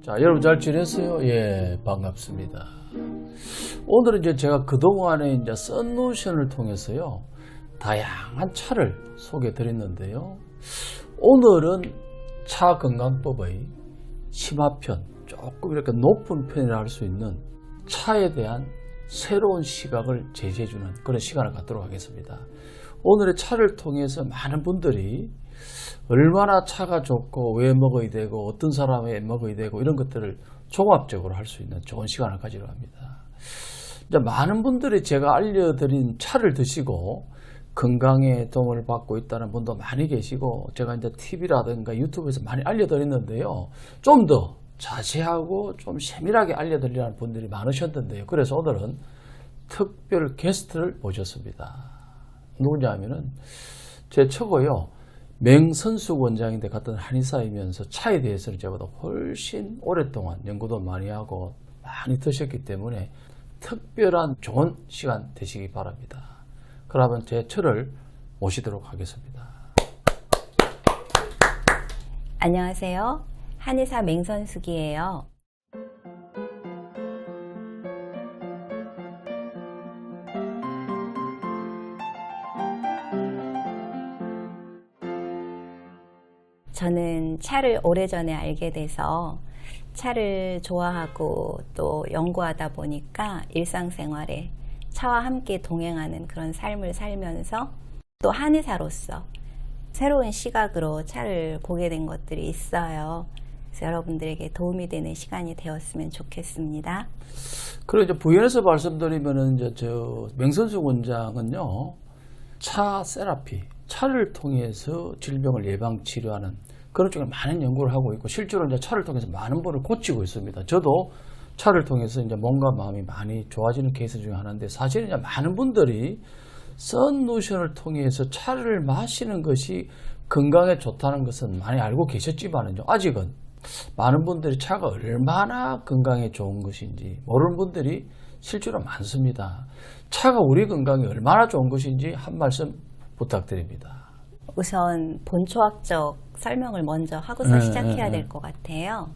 자, 여러분 잘 지냈어요? 예, 반갑습니다. 오늘은 이제 제가 그동안에 이제 썬루션을 통해서요, 다양한 차를 소개해 드렸는데요. 오늘은 차 건강법의 심화편, 조금 이렇게 높은 편이라 할 수 있는 차에 대한 새로운 시각을 제시해주는 그런 시간을 갖도록 하겠습니다. 오늘의 차를 통해서 많은 분들이 얼마나 차가 좋고 왜 먹어야 되고 어떤 사람에 먹어야 되고 이런 것들을 종합적으로 할 수 있는 좋은 시간을 가지려 합니다. 이제 많은 분들이 제가 알려드린 차를 드시고 건강에 도움을 받고 있다는 분도 많이 계시고, 제가 이제 TV라든가 유튜브에서 많이 알려드렸는데요. 좀 더 자세하고 좀 세밀하게 알려드리라는 분들이 많으셨는데요. 그래서 오늘은 특별 게스트를 모셨습니다. 누구냐 하면은 제 처고요, 맹선숙 원장인데 같은 한의사이면서 차에 대해서는 저보다 훨씬 오랫동안 연구도 많이 하고 많이 드셨기 때문에 특별한 좋은 시간 되시기 바랍니다. 그러면 제 처를 모시도록 하겠습니다. 안녕하세요. 한의사 맹선숙이에요. 저는 차를 오래전에 알게 돼서 차를 좋아하고 또 연구하다 보니까 일상생활에 차와 함께 동행하는 그런 삶을 살면서 또 한의사로서 새로운 시각으로 차를 보게 된 것들이 있어요. 그래서 여러분들에게 도움이 되는 시간이 되었으면 좋겠습니다. 그리고 이제 부연해서 말씀드리면은 이제 저 맹선숙 원장은요, 차 세라피, 차를 통해서 질병을 예방 치료하는 그런 쪽에 많은 연구를 하고 있고, 실제로 이제 차를 통해서 많은 분을 고치고 있습니다. 저도 차를 통해서 이제 몸과 마음이 많이 좋아지는 케이스 중에 하나인데, 사실은 이제 많은 분들이 썬루션을 통해서 차를 마시는 것이 건강에 좋다는 것은 많이 알고 계셨지만은요, 아직은 많은 분들이 차가 얼마나 건강에 좋은 것인지 모르는 분들이 실제로 많습니다. 차가 우리 건강에 얼마나 좋은 것인지 한 말씀 부탁드립니다. 우선 본초학적 설명을 먼저 하고서 시작해야 될 것 같아요.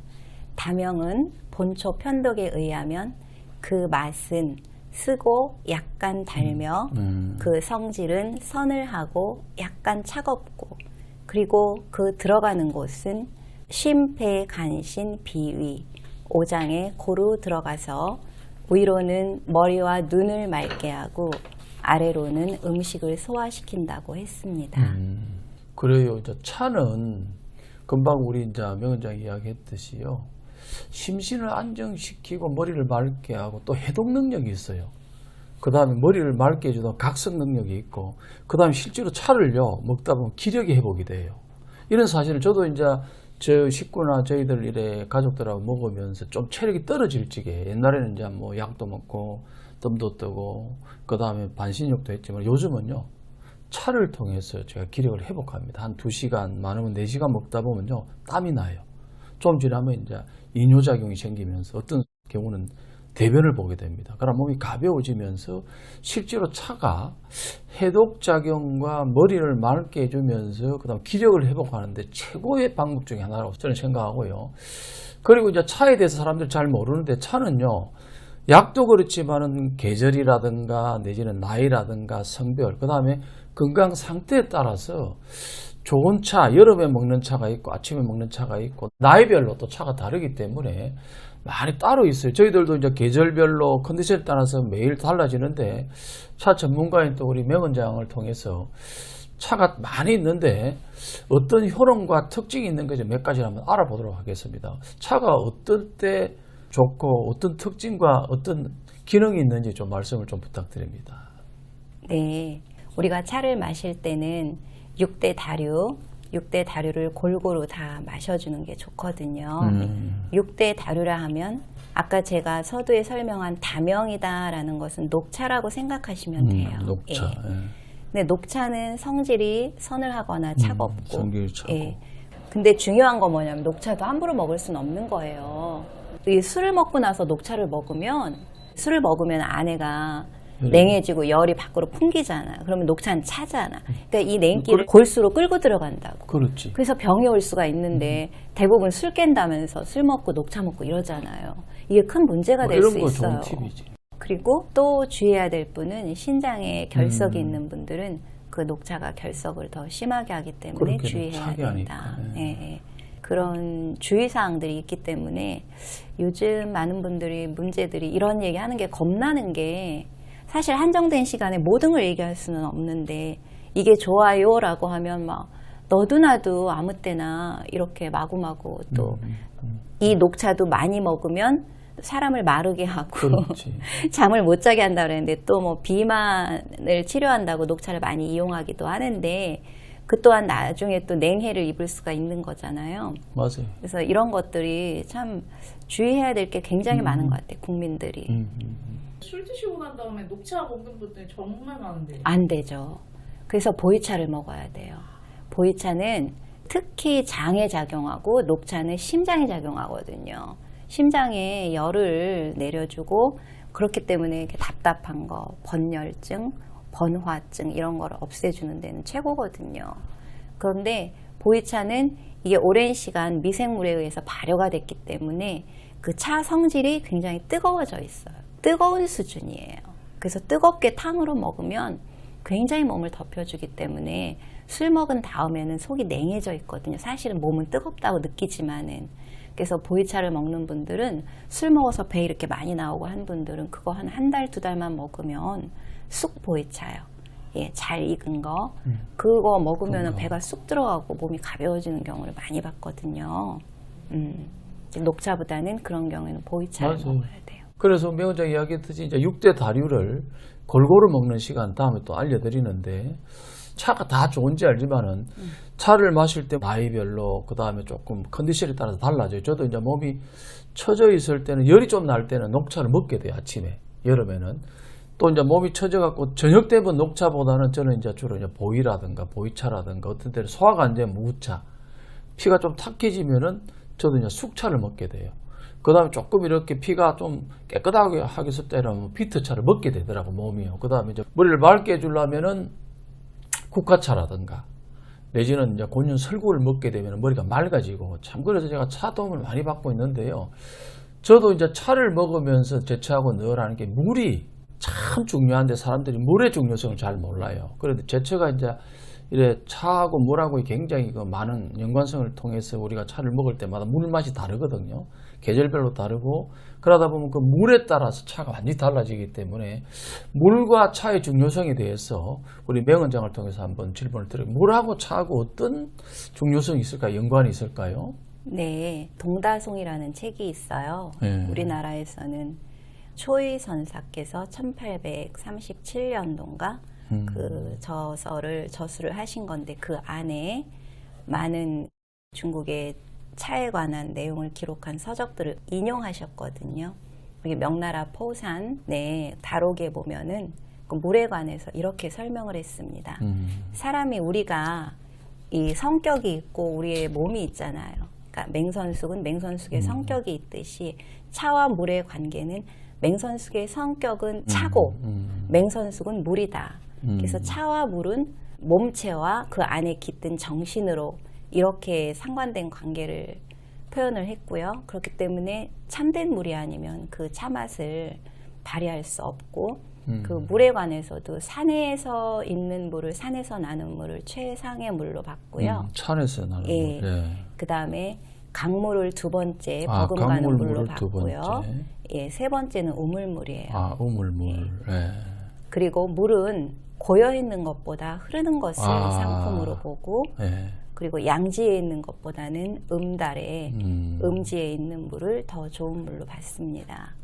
다명은 본초 편독에 의하면 그 맛은 쓰고 약간 달며 그 성질은 서늘하고 약간 차갑고, 그리고 그 들어가는 곳은 심폐 간신 비위 오장에 고루 들어가서 위로는 머리와 눈을 맑게 하고 아래로는 음식을 소화시킨다고 했습니다. 그래요. 이제 차는 금방 우리 이제 명원장이 이야기했듯이요, 심신을 안정시키고 머리를 맑게 하고 또 해독 능력이 있어요. 그 다음에 머리를 맑게 해주는 각성 능력이 있고, 그 다음에 실제로 차를요 먹다 보면 기력이 회복이 돼요. 이런 사실을 저도 이제 저 식구나 저희들 이래 가족들하고 먹으면서 좀 체력이 떨어질 적에, 옛날에는 이제 뭐 약도 먹고 뜸도 뜨고 그 다음에 반신욕도 했지만, 요즘은요 차를 통해서 제가 기력을 회복합니다. 한 2시간, 많으면 4시간 먹다 보면요 땀이 나요. 좀 지나면 이제 이뇨작용이 생기면서 어떤 경우는 대변을 보게 됩니다. 그럼 몸이 가벼워지면서 실제로 차가 해독작용과 머리를 맑게 해주면서 그 다음 기력을 회복하는데 최고의 방법 중에 하나라고 저는 생각하고요. 그리고 이제 차에 대해서 사람들이 잘 모르는데, 차는요 약도 그렇지만은 계절이라든가 내지는 나이라든가 성별, 그 다음에 건강 상태에 따라서 좋은 차, 여름에 먹는 차가 있고 아침에 먹는 차가 있고 나이별로 또 차가 다르기 때문에 많이 따로 있어요. 저희들도 이제 계절별로 컨디션에 따라서 매일 달라지는데, 차 전문가인 또 우리 명원장을 통해서 차가 많이 있는데 어떤 효능과 특징이 있는 건지 몇 가지를 한번 알아보도록 하겠습니다. 차가 어떨 때 좋고 어떤 특징과 어떤 기능이 있는지 좀 말씀을 좀 부탁드립니다. 네, 우리가 차를 마실 때는 6대 다류를 골고루 다 마셔주는 게 좋거든요. 6대 다류라 하면 아까 제가 서두에 설명한 다명이다라는 것은 녹차라고 생각하시면 돼요. 녹차. 예. 예. 근데 녹차는 성질이 서늘하거나 차갑고. 성질이 차고. 예. 근데 중요한 건 뭐냐면, 녹차도 함부로 먹을 수는 없는 거예요. 이 술을 먹고 나서 녹차를 먹으면, 술을 먹으면 안에가 냉해지고 열이 밖으로 풍기잖아요. 그러면 녹차는 차잖아. 그러니까 이 냉기를 골수로 끌고 들어간다고. 그렇지. 그래서 병이 올 수가 있는데 대부분 술 깬다면서 술 먹고 녹차 먹고 이러잖아요. 이게 큰 문제가 될 수 이런 거 있어요. 좋은 팁이지. 그리고 또 주의해야 될 분은 신장에 결석이 있는 분들은 그 녹차가 결석을 더 심하게 하기 때문에 그렇게 주의해야 차게 된다. 하니까. 네. 예. 그런 주의사항들이 있기 때문에 요즘 많은 분들이 문제들이 이런 얘기하는 게 겁나는 게 사실 한정된 시간에 모든 걸 얘기할 수는 없는데 이게 좋아요라고 하면 막 너도 나도 아무 때나 이렇게 마구마구 또 이 녹차도 많이 먹으면 사람을 마르게 하고 그렇지. 잠을 못 자게 한다 그랬는데 또 뭐 비만을 치료한다고 녹차를 많이 이용하기도 하는데 그 또한 나중에 또 냉해를 입을 수가 있는 거잖아요. 맞아요. 그래서 이런 것들이 참 주의해야 될 게 굉장히 많은 것 같아요. 국민들이. 술 드시고 난 다음에 녹차 먹는 분들이 정말 많은데. 안 되죠. 그래서 보이차를 먹어야 돼요. 보이차는 특히 장에 작용하고 녹차는 심장에 작용하거든요. 심장에 열을 내려주고 그렇기 때문에 이렇게 답답한 거, 번열증, 번화증 이런 거를 없애주는 데는 최고거든요. 그런데 보이차는 이게 오랜 시간 미생물에 의해서 발효가 됐기 때문에 그 차 성질이 굉장히 뜨거워져 있어요. 뜨거운 수준이에요. 그래서 뜨겁게 탕으로 먹으면 굉장히 몸을 덮여주기 때문에 술 먹은 다음에는 속이 냉해져 있거든요. 사실은 몸은 뜨겁다고 느끼지만은. 그래서 보이차를 먹는 분들은 술 먹어서 배 이렇게 많이 나오고 한 분들은 그거 한 달, 두 달만 먹으면 쑥 보이차요. 예, 잘 익은 거. 그거 먹으면 배가 쑥 들어가고 몸이 가벼워지는 경우를 많이 봤거든요. 녹차보다는 그런 경우에는 보이차를 맞아요. 먹어야 돼요. 그래서 명 원장 이야기했듯이 이제 6대 다류를 골고루 먹는 시간 다음에 또 알려드리는데 차가 다 좋은지 알지만은 차를 마실 때 나이별로 그 다음에 조금 컨디션에 따라서 달라져요. 저도 이제 몸이 처져 있을 때는 열이 좀 날 때는 녹차를 먹게 돼요. 아침에 여름에는 또 이제 몸이 처져 갖고 저녁 되면 녹차보다는 저는 이제 주로 이제 보이라든가 보이차라든가 어떤 때는 소화가 안 되면 무차 피가 좀 탁해지면은 저도 이제 숙차를 먹게 돼요. 그 다음에 조금 이렇게 피가 좀 깨끗하게 하기 있을 때는 비트차를 먹게 되더라고 몸이요. 그 다음에 이제 머리를 맑게 해주려면은 국화차라든가 내지는 이제 곤륜 설국을 먹게 되면 머리가 맑아지고 참 그래서 제가 차 도움을 많이 받고 있는데요. 저도 이제 차를 먹으면서 제처하고 늘 하는 게 물이 참 중요한데 사람들이 물의 중요성을 잘 몰라요. 그런데 제처가 이제 이래 차하고 물하고 굉장히 그 많은 연관성을 통해서 우리가 차를 먹을 때마다 물 맛이 다르거든요. 계절별로 다르고 그러다 보면 그 물에 따라서 차가 완전히 달라지기 때문에 물과 차의 중요성에 대해서 우리 명 원장을 통해서 한번 질문을 드려요. 물하고 차하고 어떤 중요성이 있을까요? 연관이 있을까요? 네, 동다송이라는 책이 있어요. 네. 우리나라에서는 초의선사께서 1837년도인가 그 저술을 하신 건데 그 안에 많은 중국의 차에 관한 내용을 기록한 서적들을 인용하셨거든요. 여기 명나라 포산의 다록에 보면은 그 물에 관해서 이렇게 설명을 했습니다. 사람이 우리가 이 성격이 있고 우리의 몸이 있잖아요. 그러니까 맹선숙은 맹선숙의 성격이 있듯이 차와 물의 관계는 맹선숙의 성격은 차고 맹선숙은 물이다. 그래서 차와 물은 몸체와 그 안에 깃든 정신으로 이렇게 상관된 관계를 표현을 했고요. 그렇기 때문에 참된 물이 아니면 그 차맛을 발휘할 수 없고 그 물에 관해서도 산에서 있는 물을 산에서 나는 물을 최상의 물로 봤고요. 산에서 나는 예. 물. 예. 그 다음에 강물을 두 번째 아, 버금가는 물로 강물물을 두 봤고요. 번째. 예, 세 번째는 우물물이에요. 아, 우물물. 예. 그리고 물은 고여 있는 것보다 흐르는 것을 아. 상품으로 보고 예. 그리고 양지에 있는 것보다는 음달에 음지에 있는 물을 더 좋은 물로 봤습니다.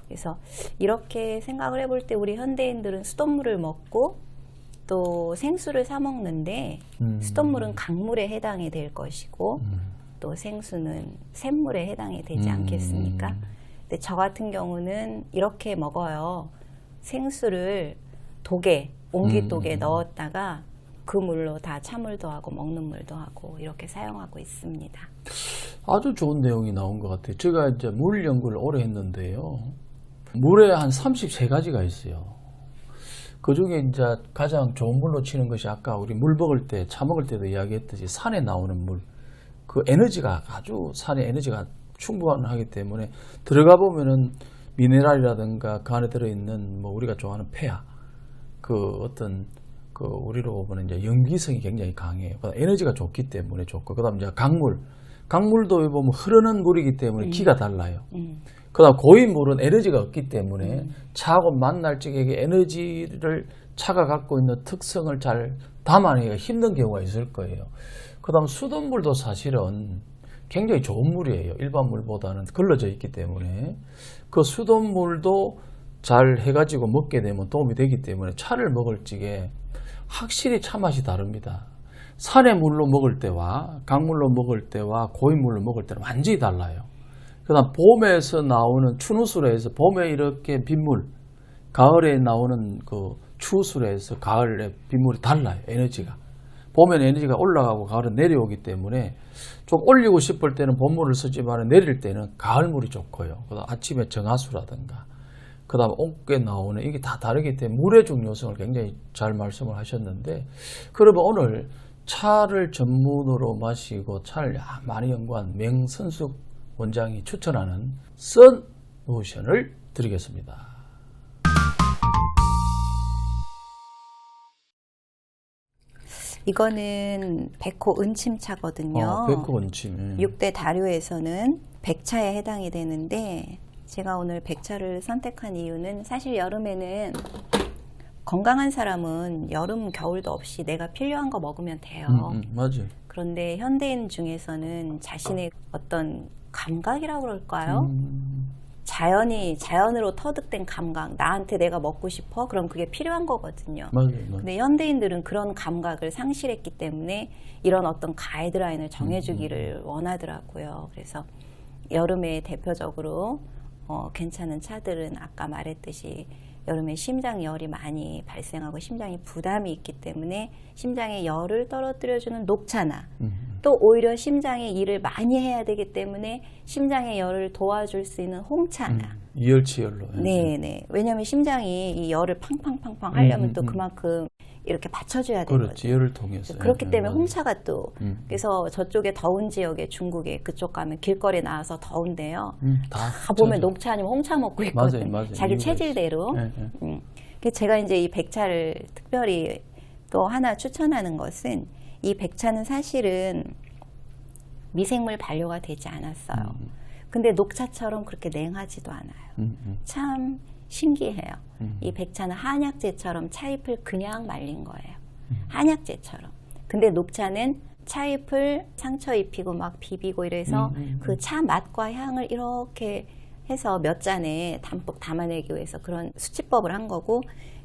그래서 이렇게 생각을 해볼 때 우리 현대인들은 수돗물을 먹고 또 생수를 사 먹는데 수돗물은 강물에 해당이 될 것이고 또 생수는 샘물에 해당이 되지 않겠습니까? 근데 저 같은 경우는 이렇게 먹어요. 생수를 독에 옹기독에 넣었다가 그 물로 다 차물도 하고 먹는 물도 하고 이렇게 사용하고 있습니다. 아주 좋은 내용이 나온 것 같아요. 제가 이제 물 연구를 오래 했는데요. 물에 한 33가지가 있어요. 그 중에 이제 가장 좋은 물로 치는 것이 아까 우리 물 먹을 때, 차 먹을 때도 이야기했듯이 산에 나오는 물. 그 에너지가 아주 산의 에너지가 충분하기 때문에 들어가 보면은 미네랄이라든가 그 안에 들어있는 뭐 우리가 좋아하는 폐야. 그 어떤 그 우리로 보면 이제 염기성이 굉장히 강해요. 에너지가 좋기 때문에 좋고, 그다음 이제 강물. 강물도 보면 흐르는 물이기 때문에 기가 달라요. 그다음 고인 물은 에너지가 없기 때문에 차하고 만날 적에 에너지를 차가 갖고 있는 특성을 잘 담아내기가 힘든 경우가 있을 거예요. 그다음 수돗물도 사실은 굉장히 좋은 물이에요. 일반 물보다는 걸러져 있기 때문에 그 수돗물도 잘 해가지고 먹게 되면 도움이 되기 때문에 차를 먹을 적에 확실히 차 맛이 다릅니다. 산의 물로 먹을 때와 강물로 먹을 때와 고인물로 먹을 때는 완전히 달라요. 그다음 봄에서 나오는 추누술에서 봄에 이렇게 빗물, 가을에 나오는 그 추수술에서 가을의 빗물이 달라요. 에너지가. 봄에는 에너지가 올라가고 가을은 내려오기 때문에 좀 올리고 싶을 때는 봄물을 쓰지만 내릴 때는 가을물이 좋고요. 그다음 아침에 정화수라든가 그다음 옥에 나오는 이게 다 다르기 때문에 물의 중요성을 굉장히 잘 말씀을 하셨는데, 그러면 오늘 차를 전문으로 마시고 차를 많이 연구한 명선숙 원장이 추천하는 썬로션을 드리겠습니다. 이거는 백호 은침차거든요. 백호 은침. 6대 다료에서는 백차에 해당이 되는데, 제가 오늘 백차를 선택한 이유는 사실 여름에는 건강한 사람은 여름 겨울도 없이 내가 필요한 거 먹으면 돼요. 맞아요. 그런데 현대인 중에서는 자신의 어떤 감각이라고 그럴까요? 자연으로 터득된 감각, 나한테 내가 먹고 싶어? 그럼 그게 필요한 거거든요. 맞아요. 근데 현대인들은 그런 감각을 상실했기 때문에 이런 어떤 가이드라인을 정해주기를 원하더라고요. 그래서 여름에 대표적으로 괜찮은 차들은 아까 말했듯이 여름에 심장열이 많이 발생하고 심장에 부담이 있기 때문에 심장의 열을 떨어뜨려주는 녹차나, 또 오히려 심장의 일을 많이 해야 되기 때문에 심장의 열을 도와줄 수 있는 홍차나. 이열치열로. 네네. 왜냐하면 심장이 이 열을 팡팡팡팡 하려면 또 그만큼 이렇게 받쳐줘야 되거든요. 그렇지, 열을 통해서. 그렇기 때문에 맞아요. 홍차가 또 그래서 저쪽에 더운 지역에 중국에 그쪽 가면 길거리 나와서 더운데요. 다 보면 녹차 아니면 홍차 먹고 있거든요. 맞아요. 자기 이유가 체질대로. 그래서 제가 이제 이 백차를 특별히 또 하나 추천하는 것은, 이 백차는 사실은 미생물 반려가 되지 않았어요. 근데 녹차처럼 그렇게 냉하지도 않아요. 참 신기해요. 이 백차는 한약재처럼 차잎을 그냥 말린 거예요. 한약재처럼. 근데 녹차는 차잎을 상처 입히고 막 비비고 이래서 그 차 맛과 향을 이렇게 해서 몇 잔에 담뿍 담아내기 위해서 그런 수치법을 한 거고,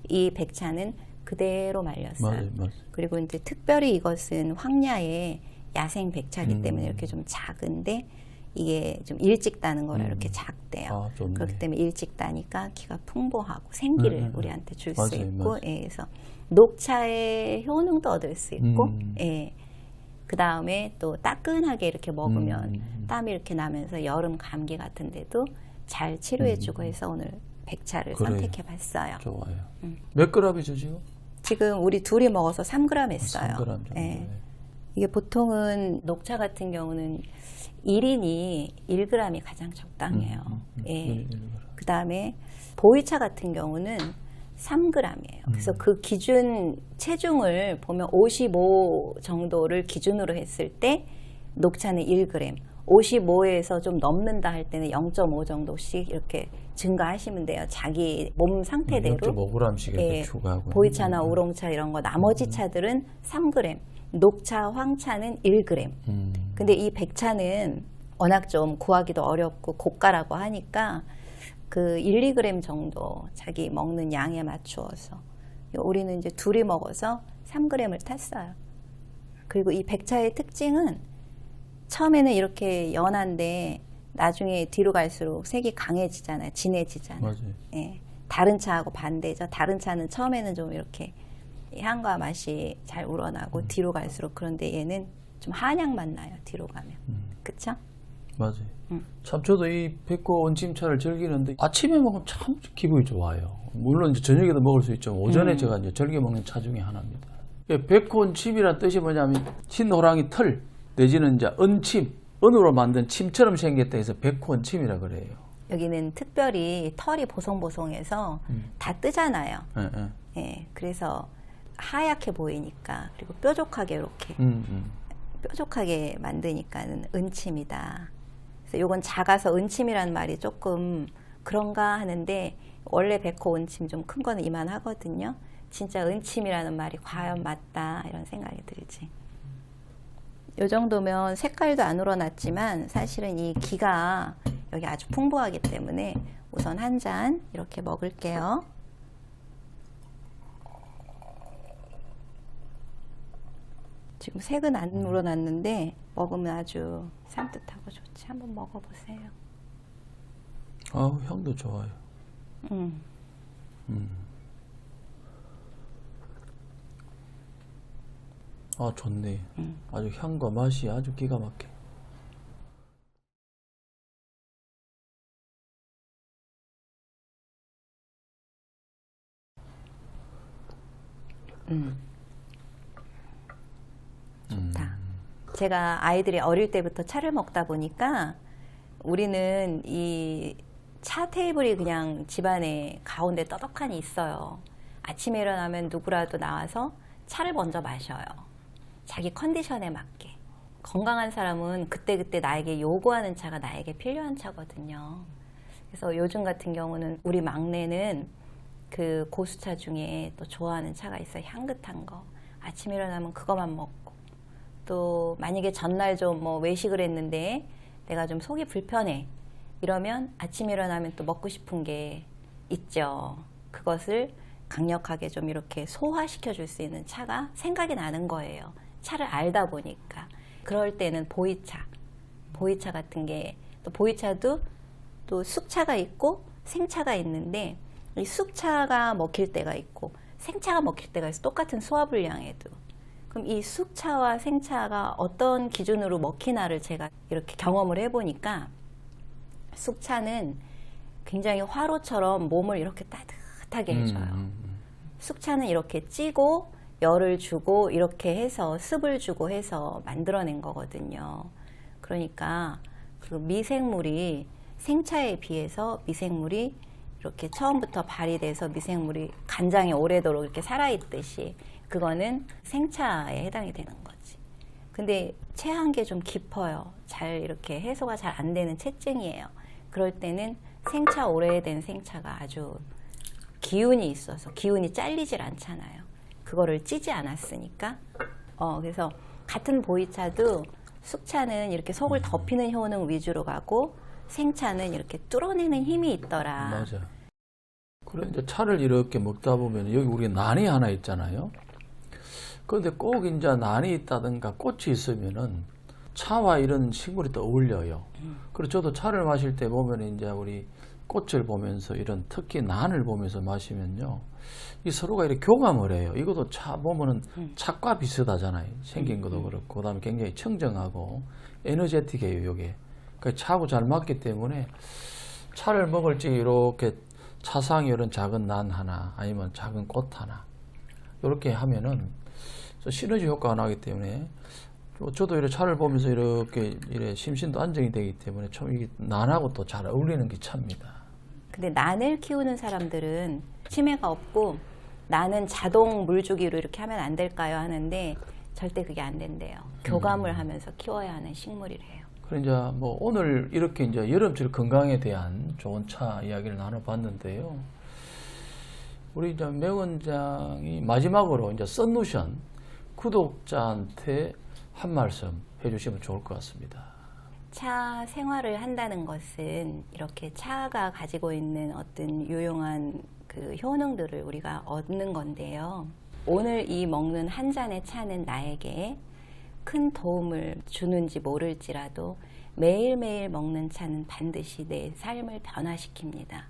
이 백차는 그대로 말렸어요. 맞아요. 그리고 이제 특별히 이것은 황야의 야생 백차이기 때문에 이렇게 좀 작은데, 이게 좀 일찍 따는 거라 이렇게 작대요. 좋네. 그렇기 때문에 일찍 따니까 기가 풍부하고 생기를 우리한테 줄 수 맞아요, 있고, 맞아요. 예, 그래서 녹차의 효능도 얻을 수 있고, 예. 그 다음에 또 따끈하게 이렇게 먹으면 땀이 이렇게 나면서 여름 감기 같은데도 잘 치료해주고 해서 오늘 백차를 그래요. 선택해봤어요. 좋아요. 몇 그램이죠 지금? 지금 우리 둘이 먹어서 3g 했어요. 3g 정도. 예. 이게 보통은 녹차 같은 경우는 1인이 1g이 가장 적당해요. 예. 그 다음에 보이차 같은 경우는 3g이에요. 그래서 그 기준 체중을 보면 55 정도를 기준으로 했을 때 녹차는 1g, 55에서 좀 넘는다 할 때는 0.5 정도씩 이렇게 증가하시면 돼요. 자기 몸 상태대로. 0.5g씩 이렇게 예, 추가하고. 보이차나 우롱차 이런 거 나머지 차들은 3g, 녹차, 황차는 1g. 근데 이 백차는 워낙 좀 구하기도 어렵고 고가라고 하니까 그 1, 2g 정도 자기 먹는 양에 맞추어서, 우리는 이제 둘이 먹어서 3g을 탔어요. 그리고 이 백차의 특징은 처음에는 이렇게 연한데 나중에 뒤로 갈수록 색이 강해지잖아요. 진해지잖아요. 맞아요. 예, 다른 차하고 반대죠. 다른 차는 처음에는 좀 이렇게 향과 맛이 잘 우러나고 뒤로 갈수록, 그런데 얘는 좀 한약 맛 나요. 뒤로 가면. 그쵸? 맞아요. 참 저도 이 백호 원침차를 즐기는데 아침에 먹으면 참 기분이 좋아요. 물론 이제 저녁에도 먹을 수 있죠. 오전에 제가 이제 즐겨 먹는 차 중에 하나입니다. 백호 원침이란 뜻이 뭐냐면 흰호랑이 털 내지는 이제 은침, 은으로 만든 침처럼 생겼다 해서 백호 원침이라 그래요. 여기는 특별히 털이 보송보송해서 다 뜨잖아요. 예, 예. 예, 그래서 하얗게 보이니까 그리고 뾰족하게 이렇게 뾰족하게 만드니까는 은침이다. 그래서 요건 작아서 은침이라는 말이 조금 그런가 하는데 원래 백호 은침 좀 큰 거는 이만하거든요. 진짜 은침이라는 말이 과연 맞다 이런 생각이 들지. 요 정도면 색깔도 안 우러났지만 사실은 이 기가 여기 아주 풍부하기 때문에 우선 한 잔 이렇게 먹을게요. 지금 색은 안 우러났는데 먹으면 아주 산뜻하고 좋지. 한번 먹어보세요. 아우, 향도 좋아요. 아, 좋네. 아주 향과 맛이 아주 기가 막혀. 좋다. 제가 아이들이 어릴 때부터 차를 먹다 보니까 우리는 이 차 테이블이 그냥 집안에 가운데 떠덕하니 있어요. 아침에 일어나면 누구라도 나와서 차를 먼저 마셔요. 자기 컨디션에 맞게. 건강한 사람은 그때그때 나에게 요구하는 차가 나에게 필요한 차거든요. 그래서 요즘 같은 경우는 우리 막내는 그 고수차 중에 또 좋아하는 차가 있어요. 향긋한 거. 아침에 일어나면 그거만 먹고. 또 만약에 전날 좀 뭐 외식을 했는데 내가 좀 속이 불편해. 이러면 아침에 일어나면 또 먹고 싶은 게 있죠. 그것을 강력하게 좀 이렇게 소화시켜 줄 수 있는 차가 생각이 나는 거예요. 차를 알다 보니까. 그럴 때는 보이차 같은 게, 또 보이차도 또 쑥차가 있고 생차가 있는데 이 쑥차가 먹힐 때가 있고 생차가 먹힐 때가 있어. 똑같은 소화불량에도. 그럼 이 쑥차와 생차가 어떤 기준으로 먹히나를 제가 이렇게 경험을 해보니까 쑥차는 굉장히 화로처럼 몸을 이렇게 따뜻하게 해줘요. 쑥차는 이렇게 찌고 열을 주고 이렇게 해서 습을 주고 해서 만들어낸 거거든요. 그러니까 그 미생물이 생차에 비해서 미생물이 이렇게 처음부터 발휘돼서 미생물이 간장에 오래도록 이렇게 살아있듯이 그거는 생차에 해당이 되는 거지. 근데 체한 게 좀 깊어요. 잘 이렇게 해소가 잘 안 되는 체증이에요. 그럴 때는 생차, 오래된 생차가 아주 기운이 있어서 기운이 잘리질 않잖아요. 그거를 찌지 않았으니까. 그래서 같은 보이차도 쑥차는 이렇게 속을 덮이는 효능 위주로 가고 생차는 이렇게 뚫어내는 힘이 있더라. 맞아. 그래 이제 차를 이렇게 먹다 보면 여기 우리 난이 하나 있잖아요. 그런데 꼭 이제 난이 있다든가 꽃이 있으면은 차와 이런 식물이 또 어울려요. 그리고 저도 차를 마실 때 보면 이제 우리 꽃을 보면서 이런 특히 난을 보면서 마시면요. 이 서로가 이렇게 교감을 해요. 이것도 차 보면은 차과 비슷하잖아요. 생긴 것도 그렇고. 그 다음에 굉장히 청정하고 에너제틱해요, 이게. 그러니까 차하고 잘 맞기 때문에 차를 먹을 때 이렇게 차상에 이런 작은 난 하나 아니면 작은 꽃 하나 이렇게 하면은 시너지 효과가 나기 때문에 저도 이렇게 차를 보면서 이렇게 심신도 안정이 되기 때문에 참 이게 난하고 또 잘 어울리는 게 차입니다. 근데 난을 키우는 사람들은 치매가 없고 나는 자동 물주기로 이렇게 하면 안 될까요? 하는데 절대 그게 안 된대요. 교감을 하면서 키워야 하는 식물이래요. 그래 이제 뭐 오늘 이렇게 이제 여름철 건강에 대한 좋은 차 이야기를 나눠봤는데요. 우리 이제 명 원장이 마지막으로 이제 썬루션 구독자한테 한 말씀 해주시면 좋을 것 같습니다. 차 생활을 한다는 것은 이렇게 차가 가지고 있는 어떤 유용한 그 효능들을 우리가 얻는 건데요. 오늘 이 먹는 한 잔의 차는 나에게 큰 도움을 주는지 모를지라도 매일매일 먹는 차는 반드시 내 삶을 변화시킵니다.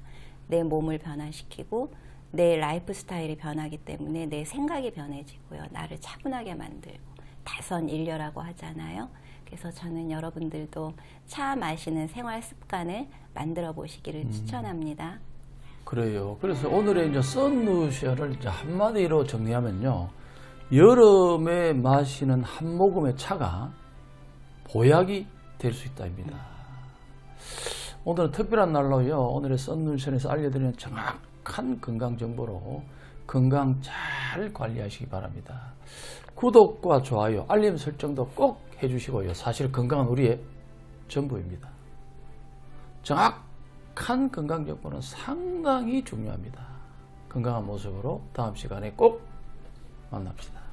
내 몸을 변화시키고 내 라이프 스타일이 변하기 때문에 내 생각이 변해지고요. 나를 차분하게 만들고 다선일려라고 하잖아요. 그래서 저는 여러분들도 차 마시는 생활 습관을 만들어 보시기를 추천합니다. 그래요. 그래서 오늘의 이제 썬루션을 이제 한마디로 정리하면요. 여름에 마시는 한 모금의 차가 보약이 될 수 있다입니다. 오늘은 특별한 날로요. 오늘의 썬루션에서 알려드리는 정확한 건강 정보로 건강 잘 관리하시기 바랍니다. 구독과 좋아요, 알림 설정도 꼭 해주시고요. 사실 건강은 우리의 전부입니다. 정확한 건강 정보는 상당히 중요합니다. 건강한 모습으로 다음 시간에 꼭 만납시다.